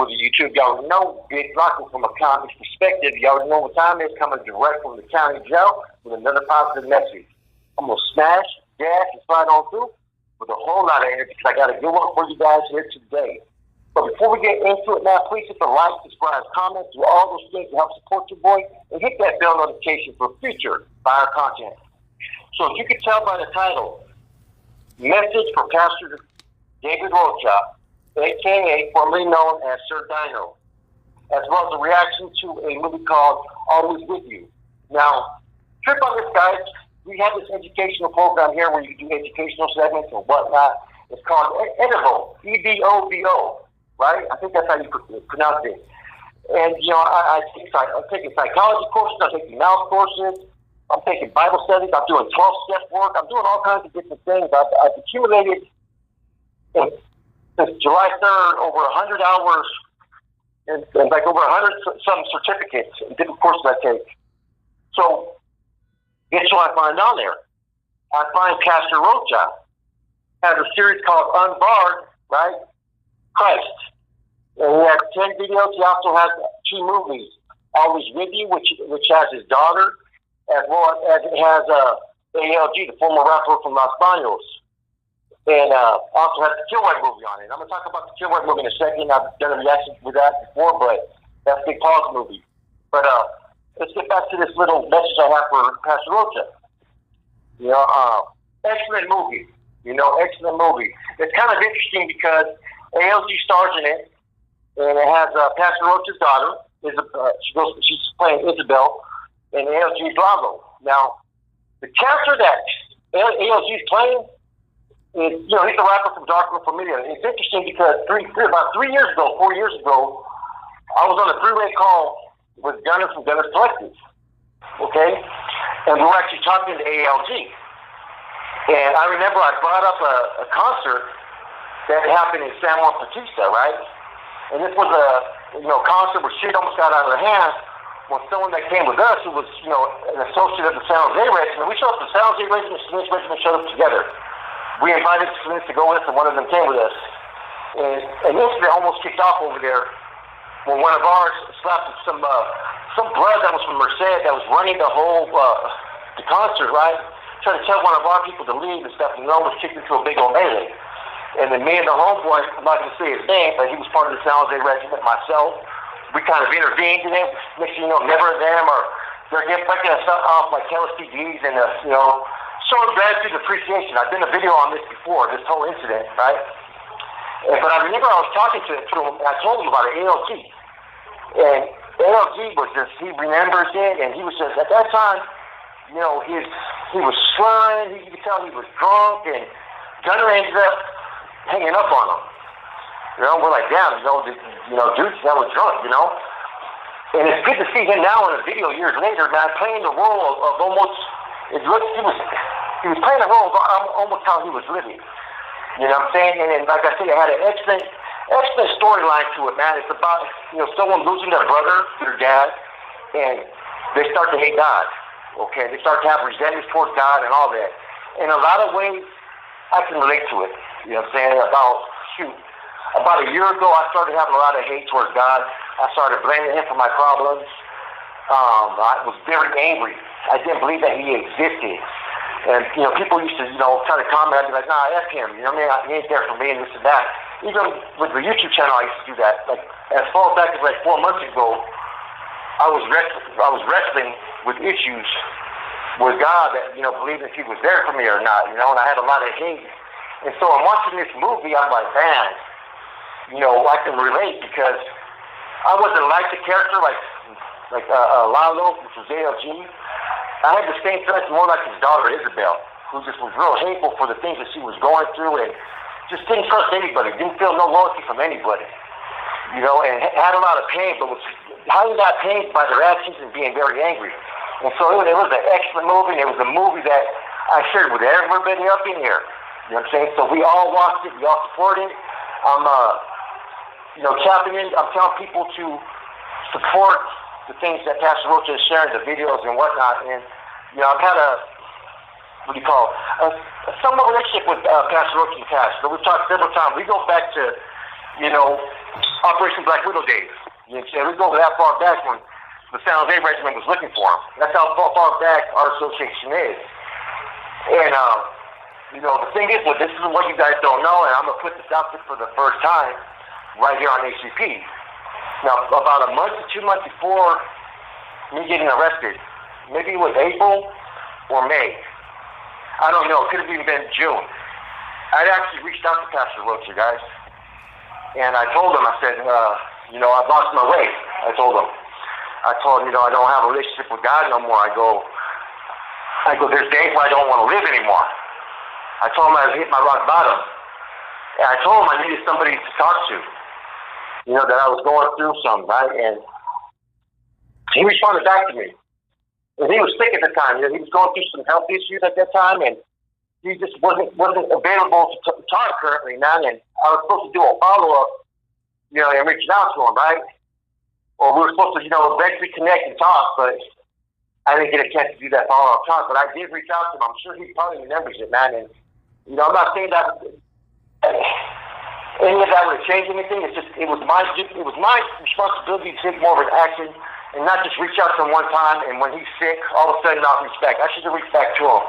viewers of YouTube, y'all know Vick Rocha from a comics perspective. Y'all know what time is, coming direct from the county jail with another positive message. I'm going to smash, gas, and slide on through with a whole lot of energy because I got a good one for you guys here today. But before we get into it now, please hit the like, subscribe, comment, do all those things to help support your boy, and hit that bell notification for future fire content. So as you can tell by the title, Message for Pastor David Rocha, a.k.a. formerly known as Sir Dyno, as well as a reaction to a movie called Always With You. Now, trip on this, guys. We have this educational program here where you do educational segments and whatnot. It's called Edivo, E-D-O-V-O, right? I think that's how you pronounce it. And, you know, I'm taking psychology courses, I'm taking math courses, I'm taking Bible studies, I'm doing 12-step work, I'm doing all kinds of different things. I've accumulated, since July 3rd, over 100 hours and like over 100 some certificates and different courses I take. So, guess what I find on there? I find Pastor Rocha has a series called Unbarred, right? Christ. And he has 10 videos. He also has 2 movies. Always With You, which has his daughter, as well as it has ALG, the former rapper from Los Banos. And also has the Kill White movie on it. I'm going to talk about the Kill White movie in a second. I've done a reaction with that before, but that's Big Paul's movie. But let's get back to this little message I have for Pastor Rocha. You know, excellent movie. You know, excellent movie. It's kind of interesting because ALG stars in it, and it has Pastor Rocha's daughter. She's playing Isabel, and ALG's Lalo. Now, the character that ALG's playing, you know, he's a rapper from Darkman Familia. It's interesting because about 4 years ago, I was on a 3-way call with Gunner from Gunner Collective, okay? And we were actually talking to ALG. And I remember I brought up a concert that happened in San Juan Bautista, right? And this was a concert where shit almost got out of hand when someone that came with us, who was, you know, an associate of the San Jose Regiment, we showed up to the San Jose Regiment, the Smith Regiment showed up together. We invited the students to go with us, and one of them came with us. And an incident almost kicked off over there when one of ours slapped some blood that was from Merced that was running the whole the concert, right? Trying to tell one of our people to leave and stuff, and we almost kicked into a big old melee. And then me and the homeboy, I'm not going to say his name, but he was part of the San Jose Regiment, myself. We kind of intervened in it. Next thing you know, never them, or they're breaking us off like LSPDs and, you know, showing gratitude and appreciation. I've done a video on this before, this whole incident, right? But I remember I was talking to him, and I told him about ALG. And ALG was just, he remembers it, and he was just, at that time, you know, he was slurring, you could tell he was drunk, and Gunner ended up hanging up on him. You know, we're like, damn, dude, that was drunk, you know? And it's good to see him now in a video years later, man, playing the role of almost, he was playing a role of almost how he was living. You know what I'm saying? And like I said, it had an excellent storyline to it, man. It's about, you know, someone losing their brother, their dad, and they start to hate God. Okay? They start to have resentment towards God and all that. In a lot of ways, I can relate to it. You know what I'm saying? About a year ago, I started having a lot of hate towards God. I started blaming him for my problems. I was very angry. I didn't believe that he existed. And, you know, people used to, you know, try to comment. I'd be like, nah, F him. You know what I mean? He ain't there for me and this and that. Even with the YouTube channel, I used to do that. Like, as far back as like 4 months ago, I was wrestling with issues with God that, you know, believing if he was there for me or not, you know, and I had a lot of hate. And so I'm watching this movie, I'm like, man, you know, I can relate because I wasn't like the character like Lalo, which was ALG. I had the same feelings more like his daughter, Isabel, who just was real hateful for the things that she was going through and just didn't trust anybody, didn't feel no loyalty from anybody, you know, and had a lot of pain, but was hiding that pain by their actions and being very angry. And so it was an excellent movie, and it was a movie that I shared with everybody up in here. You know what I'm saying? So we all watched it, we all supported it. I'm, you know, tapping in, I'm telling people to support the things that Pastor Rocha is sharing, the videos and whatnot. And, you know, I've had a somewhat relationship with Pastor Rocha in the past. So we've talked several times. We go back to, you know, Operation Black Widow days. You know what I'm saying? We go that far back when the San Jose Regiment was looking for him. That's how far back our association is. And, you know, the thing is, well, this is what you guys don't know, and I'm going to put this out there for the first time right here on ACP. Now, about a month to 2 months before me getting arrested, maybe it was April or May. I don't know. It could have even been June. I actually reached out to Pastor Rocha, guys. And I told him, I said, you know, I've lost my way. I told him, you know, I don't have a relationship with God no more. I go, there's days where I don't want to live anymore. I told him I hit my rock bottom. And I told him I needed somebody to talk to. You know, that I was going through something, right? And he responded back to me. And he was sick at the time. You know, he was going through some health issues at that time, and he just wasn't available to talk currently, man. And I was supposed to do a follow-up, you know, and reach out to him, right? Or we were supposed to, you know, eventually connect and talk, but I didn't get a chance to do that follow-up talk. But I did reach out to him. I'm sure he probably remembers it, man. And, you know, I'm not saying that any of that would have changed anything. It's just, it was my responsibility to take more of an action and not just reach out to him one time, and when he's sick, all of a sudden I'll reach back. I should have reached back to him.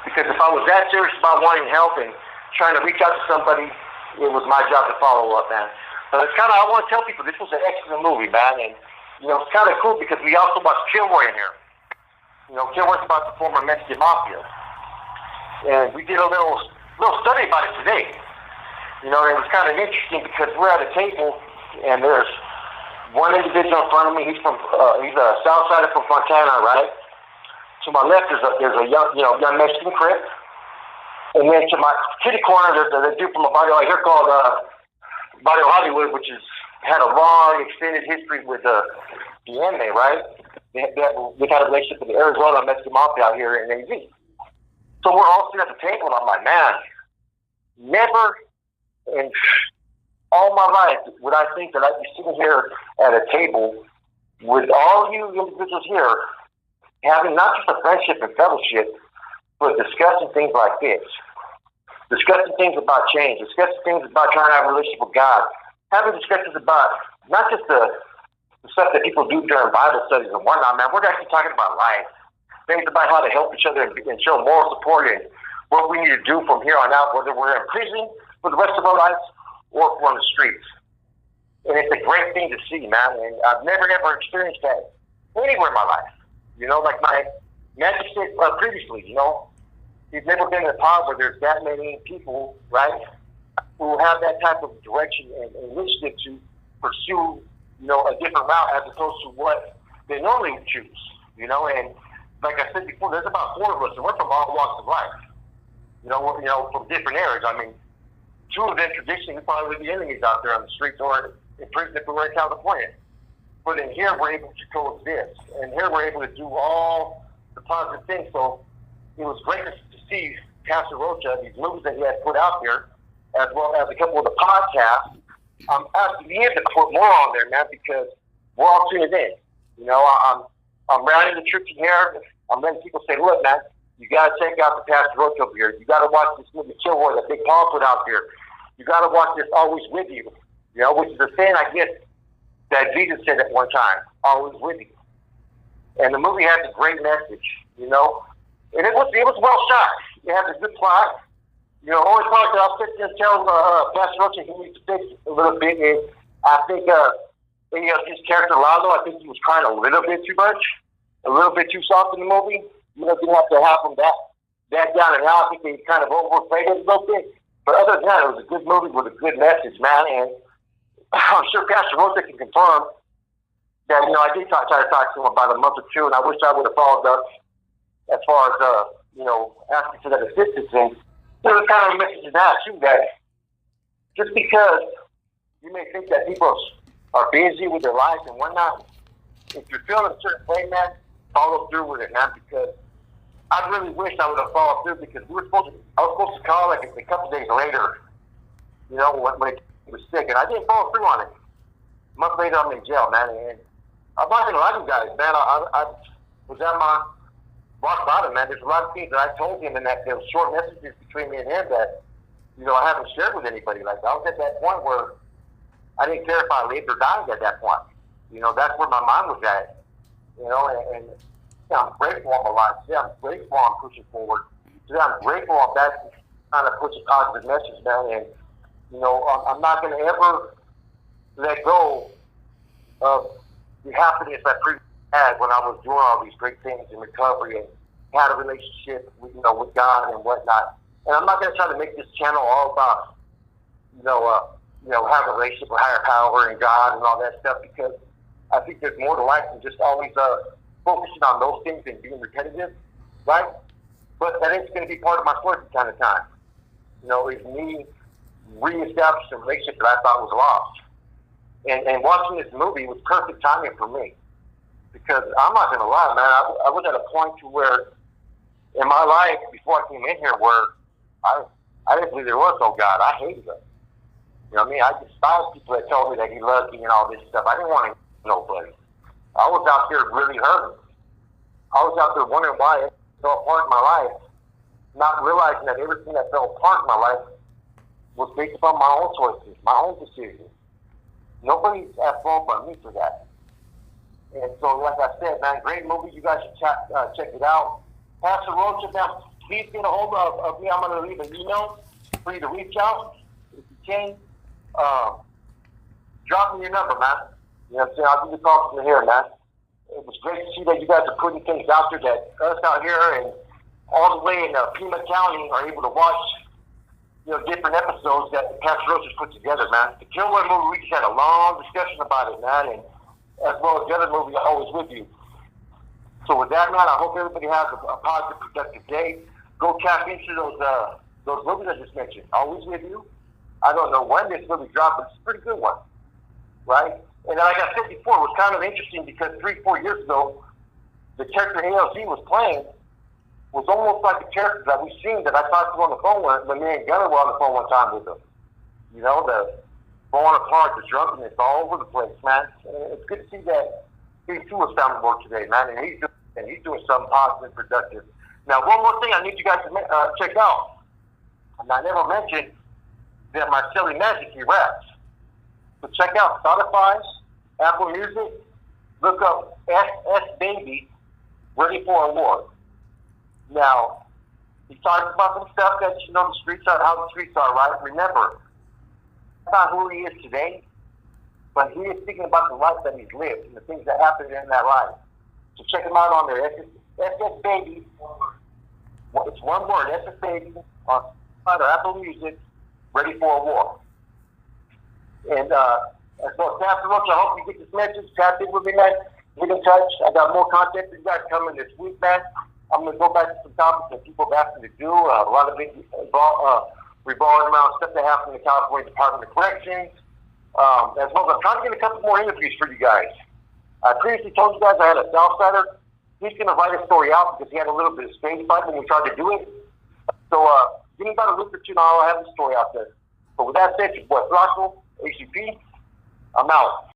Because if I was that serious about wanting help and trying to reach out to somebody, it was my job to follow up, man. But it's kind of, I want to tell people, this was an excellent movie, man. And, you know, it's kind of cool because we also watched Kilroy in here. You know, Kilroy's about the former Mexican Mafia. And we did a little study about it today. You know, it was kind of interesting because we're at a table and there's one individual in front of me. He's a south sider from Fontana, right? To my left, there's a young Mexican Crip. And then to my kitty corner, there's a dude from a barrio here called Barrio Hollywood, which had a long, extended history with the MA, right? They've had a relationship with the Arizona Mexican Mafia out here in AZ. So we're all sitting at the table, and I'm like, man, never in all my life would I think that I'd be sitting here at a table with all you individuals here having not just a friendship and fellowship, but discussing things like this. Discussing things about change, discussing things about trying to have a relationship with God, having discussions about not just the stuff that people do during Bible studies and whatnot, man. We're actually talking about life. Things about how to help each other and show moral support and what we need to do from here on out, whether we're in prison for the rest of our lives or if we're on the streets. And it's a great thing to see, man. And I've never, ever experienced that anywhere in my life. You know, like my magic said previously, you know, he's never been in a pod where there's that many people, right, who have that type of direction and initiative to pursue, you know, a different route as opposed to what they normally choose, you know. And like I said before, there's about 4 of us, and we're from all walks of life, you know, from different areas. I mean, 2 of them traditionally probably would be enemies out there on the streets or in prison if we were in California. But in here, we're able to coexist, and here we're able to do all the positive things. So it was great to see Pastor Rocha, these movies that he has put out there, as well as a couple of the podcasts. I'm asking him to put more on there, man, because we're all tuned in. You know, I'm rounding the troops in here. I'm letting people say, look, man, you got to check out the Pastor Rocha over here. You got to watch this movie Kilroy that Big Paul put out there. You got to watch this Always With You, you know, which is a saying, I guess, that Jesus said at one time, always with you. And the movie has a great message, you know. And it was well shot. It has a good plot. You know, only part that I'll sit there and tell Pastor Rocha he needs to fix a little bit is, I think, his character Lalo, I think he was crying a little bit too much, a little bit too soft in the movie. You know, didn't have to have him that down and out. I think they kind of overplayed it a little bit. But other than that, it was a good movie with a good message, man. And I'm sure Pastor Rocha can confirm that, you know, I did try to talk to him about a month or 2, and I wish I would have followed up as far as, you know, asking for that assistance. And there was kind of a message in that, too, that just because you may think that people are busy with their lives and whatnot, if you're feeling a certain way, man, follow through with it, man, because I really wish I would have followed through because I was supposed to call like a couple days later, you know, when he was sick, and I didn't follow through on it. A month later, I'm in jail, man, and I'm not going to lie to you guys, man. I was at my rock bottom, man. There's a lot of things that I told him, and that there were short messages between me and him that, you know, I haven't shared with anybody. Like, I was at that point where, I didn't care if I lived or died at that point. You know, that's where my mind was at. You know, and I'm grateful I'm alive. Today I'm grateful I'm pushing forward. Today I'm grateful I'm back trying to push a positive message, man. And, you know, I'm not going to ever let go of the happiness I previously had when I was doing all these great things in recovery and had a relationship with, you know, with God and whatnot. And I'm not going to try to make this channel all about, you know, having a relationship with higher power and God and all that stuff, because I think there's more to life than just always focusing on those things and being repetitive, right? But that is going to be part of my story from time to time. You know, it's me reestablishing a relationship that I thought was lost. And watching this movie was perfect timing for me. Because I'm not going to lie, man, I was at a point to where in my life before I came in here where I didn't believe there was no God. I hated him. You know what I mean? I despised people that told me that he loved me and all this stuff. I didn't want to nobody. I was out there really hurting. I was out there wondering why it fell apart in my life, not realizing that everything that fell apart in my life was based upon my own choices, my own decisions. Nobody's at fault but me for that. And so, like I said, man, great movie. You guys should check it out. Pastor Rocha, now, please get a hold of me. I'm going to leave an email for you to reach out. If you can, drop me your number, man. You know what I'm saying? I'll give you a call from here, man. It was great to see that you guys are putting things out there that us out here and all the way in Pima County are able to watch, you know, different episodes that Pastor Rocha's put together, man. The Killboy movie, we just had a long discussion about it, man, and as well as the other movie, Always With You. So with that, man, I hope everybody has a positive, productive day. Go tap into those movies I just mentioned. Always With You. I don't know when this movie dropped, but it's a pretty good one, right? And like I said before, it was kind of interesting because 3-4 years ago, the character ALG was playing was almost like the character that we've seen that I talked to on the phone when me and Gunner were on the phone one time with him. You know, the falling apart, the drunkenness all over the place, man. And it's good to see that he too has found work today, man, and he's doing something positive, productive. Now, one more thing I need you guys to check out. And I never mentioned that my silly magic, he raps. So check out Spotify, Apple Music, look up S Baby, Ready for a War. Now, he talks about some stuff that, you know, the streets are how the streets are, right? Remember, that's not who he is today, but he is speaking about the life that he's lived and the things that happened in that life. So check him out on there. SS Baby. It's one word, SS Baby, on Spotify or Apple Music, Ready for a War. And so, Pastor Rocha, I hope you get this message. Tap in with me, man. Get in touch. I got more content for you guys coming this week, man. I'm going to go back to some topics that people have asked me to do. A lot of it revolving around stuff that happened in the California Department of Corrections. As well as I'm trying to get a couple more interviews for you guys. I previously told you guys I had a Southsider. He's going to write a story out because he had a little bit of stage fright when we tried to do it. So give me about a week or two now. I'll have the story out there. But with that said, your boy Flacco, ACP, I'm out.